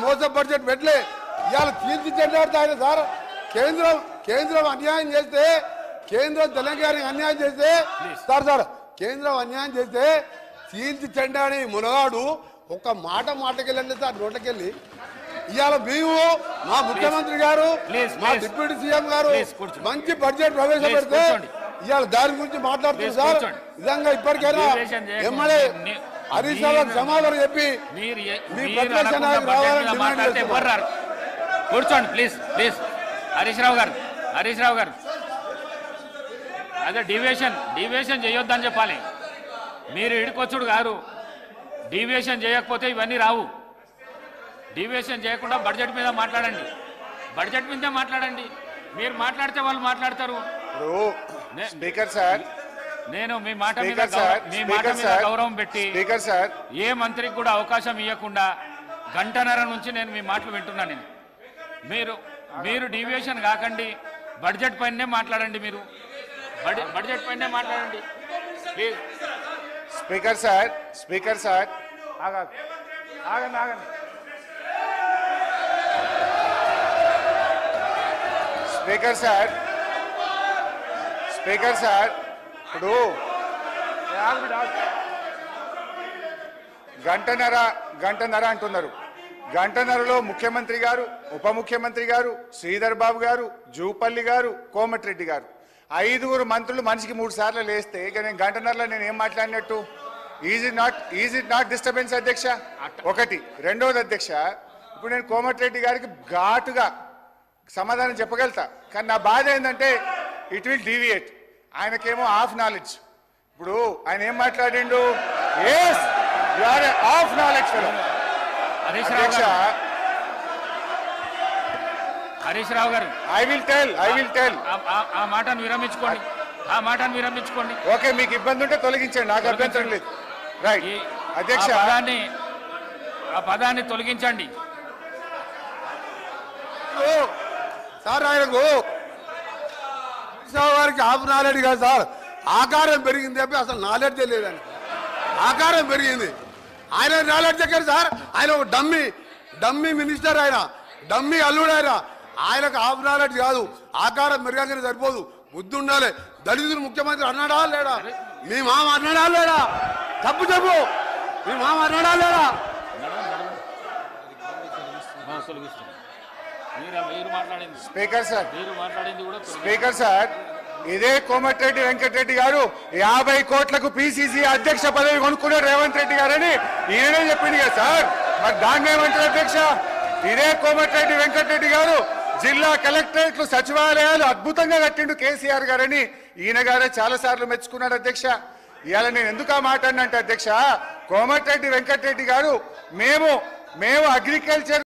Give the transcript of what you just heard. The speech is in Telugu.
మోస బడ్జెట్ పెట్టలే ఇవాళ తీర్చిదిద్దాడు ఆయన సార్. కేంద్రం అన్యాయం చేస్తే, కేంద్రం తెలంగాణకి అన్యాయం చేస్తే సార్ కేంద్రం అన్యాయం చేస్తే తీర్చిదిద్దాని మునగాడు ఒక్క మాటకెళ్ళండి సార్, నోట్లకెళ్ళి. ఇవాళ మేము మా ముఖ్యమంత్రి గారు, మా డిప్యూటీ సీఎం గారు మంచి బడ్జెట్ ప్రవేశపెడితే ఇవాళ దాని గురించి మాట్లాడుతుంది సార్. నిజంగా ఇప్పటికైనా ఎమ్మెల్యే హరీష్ రావు సమాధానం చెప్పి మీ ప్రతిపక్ష నాయకులు రావాలని డిమాండ్ చేస్తున్నారు. కూర్చోండి ప్లీజ్ ప్లీజ్. హరీష్ రావు గారు అదే డివియేషన్ చేయొద్దని చెప్పాలి. మీరు ఇడికొచ్చుడు గారు, డివియేషన్ చేయకపోతే ఇవన్నీ రావు. డివియేషన్ చేయకుండా బడ్జెట్ మీద మాట్లాడండి, బడ్జెట్ మీద మాట్లాడండి. మీరు మాట్లాడితే వాళ్ళు మాట్లాడతారు. స్పీకర్ సార్, నేను మీ మాట మీద గౌరవం పెట్టి ఏ మంత్రికి కూడా అవకాశం ఇవ్వకుండా గంటన్నర నుంచి నేను మీ మాటలు వింటున్నాను. మీరు డివియేషన్ కాకండి, బడ్జెట్ పైనే మాట్లాడండి. మీరు బడ్జెట్ పైనే మాట్లాడండి ప్లీజ్. స్పీకర్ సార్ ఆగండి. స్పీకర్ సార్ ఇప్పుడు గంటన్నర అంటున్నారు. గంటన్నరలో ముఖ్యమంత్రి గారు, ఉప ముఖ్యమంత్రి గారు, శ్రీధర్ బాబు గారు, జూపల్లి గారు, కోమటిరెడ్డి గారు, 5 మంత్రులు మనిషికి 3 సార్లు లేస్తే ఇక నేను గంటన్నరలో నేను ఏం మాట్లాడినట్టు? ఈజ్ ఇట్ నాట్ డిస్టర్బెన్స్ అధ్యక్ష? ఒకటి. రెండవది అధ్యక్ష, ఇప్పుడు నేను కోమటిరెడ్డి గారికి ఘాటుగా సమాధానం చెప్పగలుగుతా, కానీ నా బాధ ఏంటంటే ఇట్ విల్ డీవియేట్. ఆయనకేమో హాఫ్ నాలెడ్జ్. ఇప్పుడు ఆయన ఏం మాట్లాడిండు? Yes you are a half knowledge fellow. Harish Rao గారు ఐ విల్ టెల్ ఆ మాటను విరమించుకోండి. ఓకే, మీకు ఇబ్బంది ఉంటే తొలగించండి, నాకు అభ్యంతరం లేదు. రైట్ అధ్యక్ష, ఆ పదాన్ని తొలగించండి సార్. ఆయనకు వారికి హాఫ్ నాలెడ్జ్ కాదు సార్, ఆకారం పెరిగింది తప్పి అసలు నాలెడ్జే లేదని. ఆకారం పెరిగింది, ఆయన నాలెడ్జ్ ఎక్కడ సార్? ఆయన ఒక డమ్మీ మినిస్టర్, ఆయన డమ్మీ అల్లుడు. ఆయనకు హాఫ్ నాలెడ్జ్ కాదు, ఆకారం పెరగానే సరిపోదు, బుద్ధి ఉండాలి. దళితులు ముఖ్యమంత్రి అన్నాడా లేడా? మీ మామ అన్నాడా లేడా? చెప్పు మీ మామ అన్నాడా లేడా? స్పీకర్ సార్, ఇదే కోమటిరెడ్డి వెంకటరెడ్డి గారు 50 కోట్లకు పిసిసి అధ్యక్ష పదవి కొనుక్కున్నారు రేవంత్ రెడ్డి గారని ఈయనే చెప్పింది కదా సార్. మరి దాన్ని ఏమంటారు అధ్యక్ష? ఇదే కోమటిరెడ్డి వెంకటరెడ్డి గారు జిల్లా కలెక్టరేట్లు, సచివాలయాలు అద్భుతంగా కట్టిండు కేసీఆర్ గారని ఈయన గారే చాలా సార్లు మెచ్చుకున్నాడు అధ్యక్ష. ఇవాళ నేను ఎందుకు ఆ మాట అన్నంటే అధ్యక్ష, కోమటిరెడ్డి వెంకటరెడ్డి గారు మేము అగ్రికల్చర్